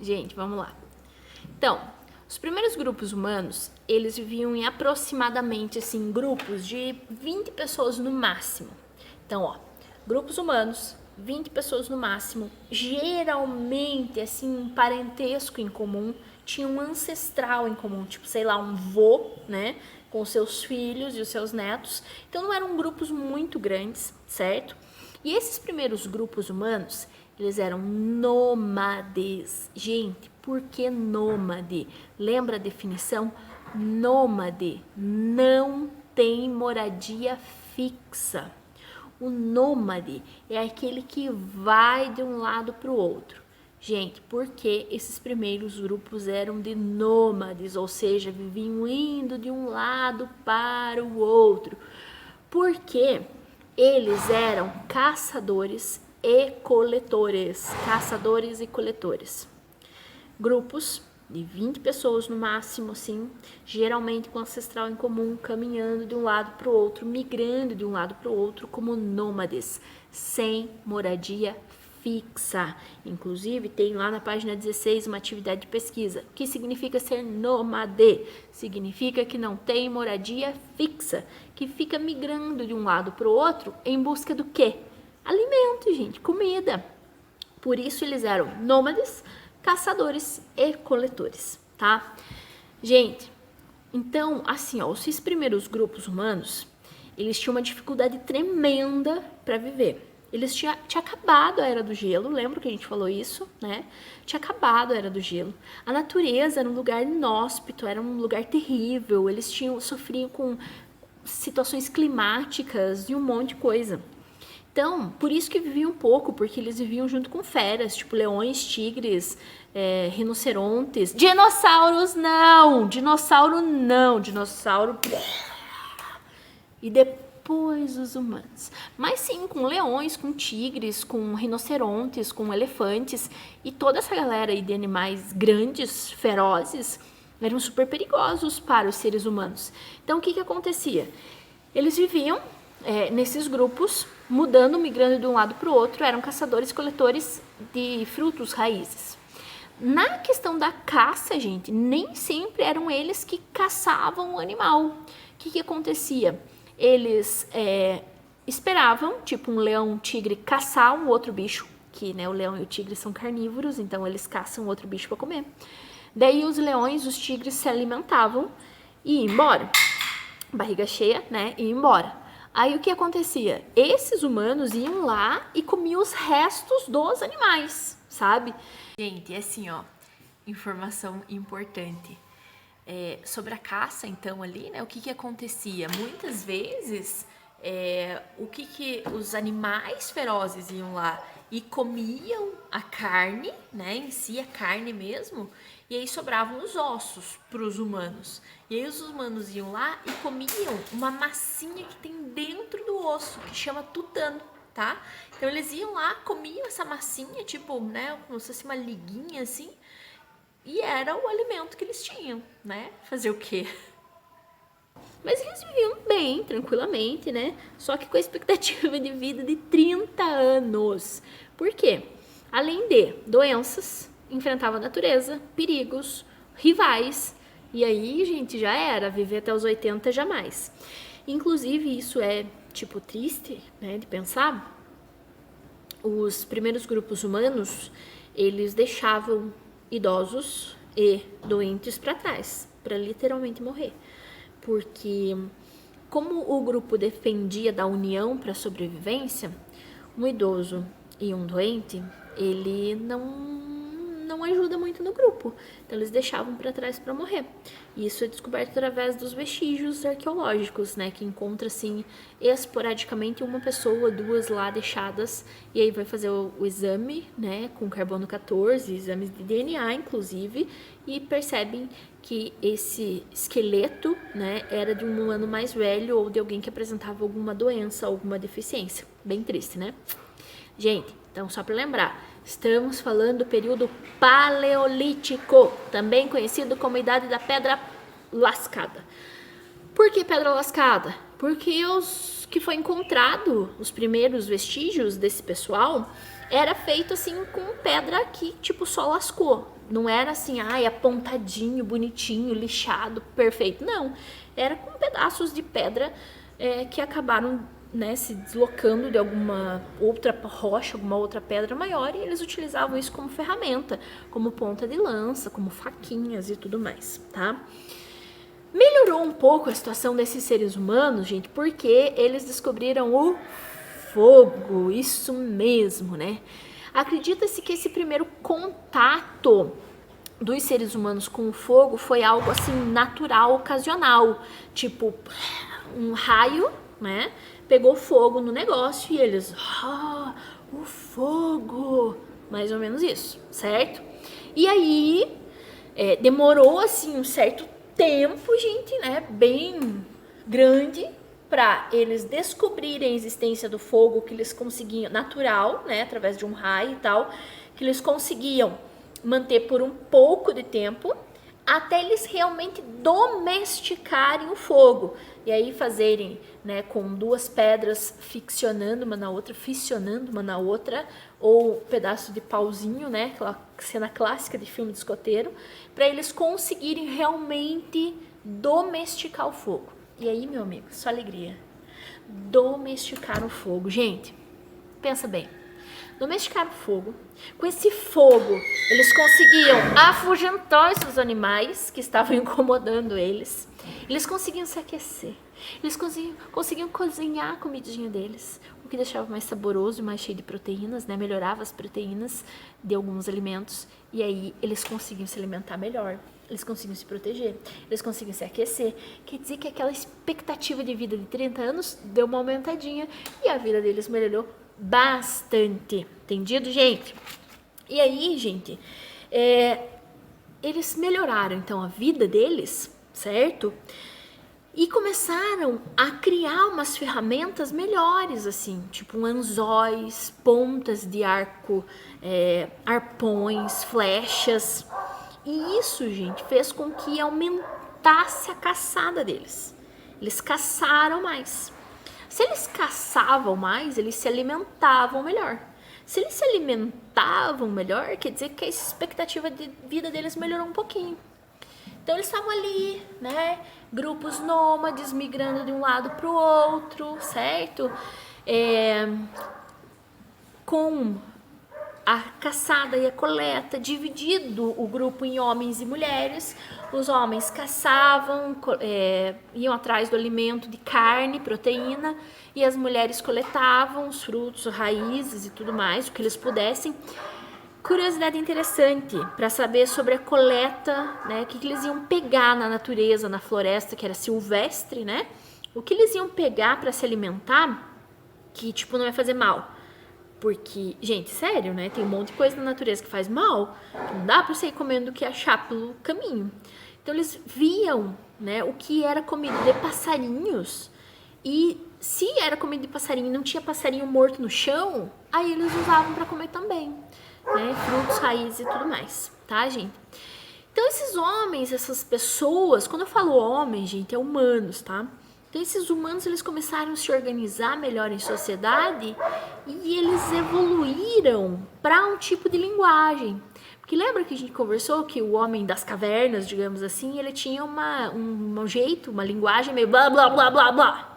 Gente, vamos lá. Então, os primeiros grupos humanos, eles viviam em aproximadamente, assim, grupos de 20 pessoas no máximo. Então, ó, grupos humanos, 20 pessoas no máximo, geralmente, assim, um parentesco em comum, tinha um ancestral em comum, tipo, sei lá, um vô, né, com os seus filhos e os seus netos. Então, não eram grupos muito grandes, certo? E esses primeiros grupos humanos, eles eram nômades. Gente, por que nômade? Lembra a definição? Nômade não tem moradia fixa. O nômade é aquele que vai de um lado para o outro. Gente, porque esses primeiros grupos eram de nômades, ou seja, viviam indo de um lado para o outro? Porque eles eram caçadores e coletores. Caçadores e coletores. Grupos de 20 pessoas no máximo, assim, geralmente com ancestral em comum, caminhando de um lado para o outro, migrando de um lado para o outro como nômades, sem moradia fixa. Inclusive, tem lá na página 16 uma atividade de pesquisa. O que significa ser nômade? Significa que não tem moradia fixa, que fica migrando de um lado para o outro em busca do quê? Alimento, gente, comida. Por isso eles eram nômades, caçadores e coletores, tá? Gente, então, assim, ó, esses primeiros grupos humanos, eles tinham uma dificuldade tremenda para viver. Eles tinha acabado a Era do Gelo, lembra que a gente falou isso, né? Tinha acabado a Era do Gelo. A natureza era um lugar inóspito, era um lugar terrível, eles sofriam com situações climáticas e um monte de coisa. Então, por isso que viviam pouco, porque eles viviam junto com feras, tipo leões, tigres, rinocerontes. Dinossauros não! Dinossauro não! Dinossauro... E depois os humanos. Mas sim, com leões, com tigres, com rinocerontes, com elefantes. E toda essa galera aí de animais grandes, ferozes, eram super perigosos para os seres humanos. Então, o que acontecia? Eles viviam nesses grupos, mudando, migrando de um lado para o outro, eram caçadores, coletores de frutos, raízes. Na questão da caça, gente, nem sempre eram eles que caçavam o animal. O que acontecia? Eles esperavam, tipo um leão, um tigre, caçar um outro bicho, que né, o leão e o tigre são carnívoros, então eles caçam outro bicho para comer. Daí os leões, os tigres se alimentavam e iam embora. Barriga cheia, né, e iam embora. Aí o que acontecia? Esses humanos iam lá e comiam os restos dos animais, sabe? Gente, é assim, ó, informação importante. Sobre a caça, então, ali, né, o que acontecia? Muitas vezes, os animais ferozes iam lá e comiam a carne, né, em si, a carne mesmo, e aí sobravam os ossos para os humanos. E aí os humanos iam lá e comiam uma massinha que tem dentro do osso, que chama tutano, tá? Então eles iam lá, comiam essa massinha, tipo, né, como se fosse uma liguinha assim, e era o alimento que eles tinham, né? Fazer o quê? Mas eles viviam bem, tranquilamente, né? Só que com a expectativa de vida de 30 anos. Por quê? Além de doenças, enfrentava a natureza, perigos, rivais. E aí, gente, já era. Viver até os 80 jamais. Inclusive, isso é, tipo, triste, né? De pensar. Os primeiros grupos humanos, eles deixavam idosos e doentes para trás, para literalmente morrer. Porque como o grupo dependia da união para a sobrevivência, um idoso e um doente, ele não ajuda muito no grupo. Então eles deixavam para trás para morrer. E isso é descoberto através dos vestígios arqueológicos, né, que encontra assim esporadicamente uma pessoa, duas lá deixadas, e aí vai fazer o exame, né, com carbono 14, exames de DNA inclusive, e percebem que esse esqueleto, né, era de um humano mais velho ou de alguém que apresentava alguma doença, alguma deficiência. Bem triste, né? Gente, então só para lembrar, estamos falando do período paleolítico, também conhecido como Idade da Pedra Lascada. Por que Pedra Lascada? Porque os que foi encontrado, os primeiros vestígios desse pessoal, era feito assim com pedra que tipo só lascou. Não era assim, apontadinho, bonitinho, lixado, perfeito. Não, era com pedaços de pedra que acabaram, né, se deslocando de alguma outra rocha, alguma outra pedra maior, e eles utilizavam isso como ferramenta, como ponta de lança, como faquinhas e tudo mais, tá? Melhorou um pouco a situação desses seres humanos, gente, porque eles descobriram o fogo, isso mesmo, né? Acredita-se que esse primeiro contato dos seres humanos com o fogo foi algo assim natural, ocasional, tipo um raio, né? Pegou fogo no negócio e eles, o fogo, mais ou menos isso, certo? E aí demorou assim um certo tempo, gente, né? Bem grande para eles descobrirem a existência do fogo, que eles conseguiam, natural, né, através de um raio e tal, que eles conseguiam manter por um pouco de tempo, até eles realmente domesticarem o fogo. E aí fazerem, né, com duas pedras fissionando uma na outra, ou um pedaço de pauzinho, né, aquela cena clássica de filme de escoteiro, para eles conseguirem realmente domesticar o fogo. E aí, meu amigo, só alegria. Domesticar o fogo. Gente, pensa bem. Domesticar o fogo. Com esse fogo, eles conseguiam afugentar esses animais que estavam incomodando eles. Eles conseguiam se aquecer. Eles conseguiam cozinhar a comidinha deles, o que deixava mais saboroso e mais cheio de proteínas, né? Melhorava as proteínas de alguns alimentos. E aí eles conseguiam se alimentar melhor. Eles conseguiam se proteger, eles conseguiam se aquecer. Quer dizer que aquela expectativa de vida de 30 anos deu uma aumentadinha e a vida deles melhorou bastante. Entendido, gente? E aí, gente, eles melhoraram então a vida deles, certo? E começaram a criar umas ferramentas melhores, assim, tipo anzóis, pontas de arco, arpões, flechas. E isso, gente, fez com que aumentasse a caçada deles. Eles caçaram mais. Se eles caçavam mais, eles se alimentavam melhor. Se eles se alimentavam melhor, quer dizer que a expectativa de vida deles melhorou um pouquinho. Então eles estavam ali, né? Grupos nômades migrando de um lado para o outro, certo? Com a caçada e a coleta, dividido o grupo em homens e mulheres. Os homens caçavam, iam atrás do alimento de carne, proteína, e as mulheres coletavam os frutos, raízes e tudo mais, o que eles pudessem. Curiosidade interessante para saber sobre a coleta, né? O que eles iam pegar na natureza, na floresta, que era silvestre, né? O que eles iam pegar para se alimentar, que tipo não vai fazer mal. Porque, gente, sério, né? Tem um monte de coisa na natureza que faz mal. Não dá pra você ir comendo o que achar pelo caminho. Então, eles viam, né, o que era comida de passarinhos. E se era comida de passarinho e não tinha passarinho morto no chão, aí eles usavam pra comer também. Né? Frutos, raízes e tudo mais. Tá, gente? Então, esses homens, essas pessoas... Quando eu falo homem, gente, é humanos, tá? Então, esses humanos, eles começaram a se organizar melhor em sociedade e eles evoluíram para um tipo de linguagem. Porque lembra que a gente conversou que o homem das cavernas, digamos assim, ele tinha um jeito, uma linguagem meio blá, blá, blá, blá, blá.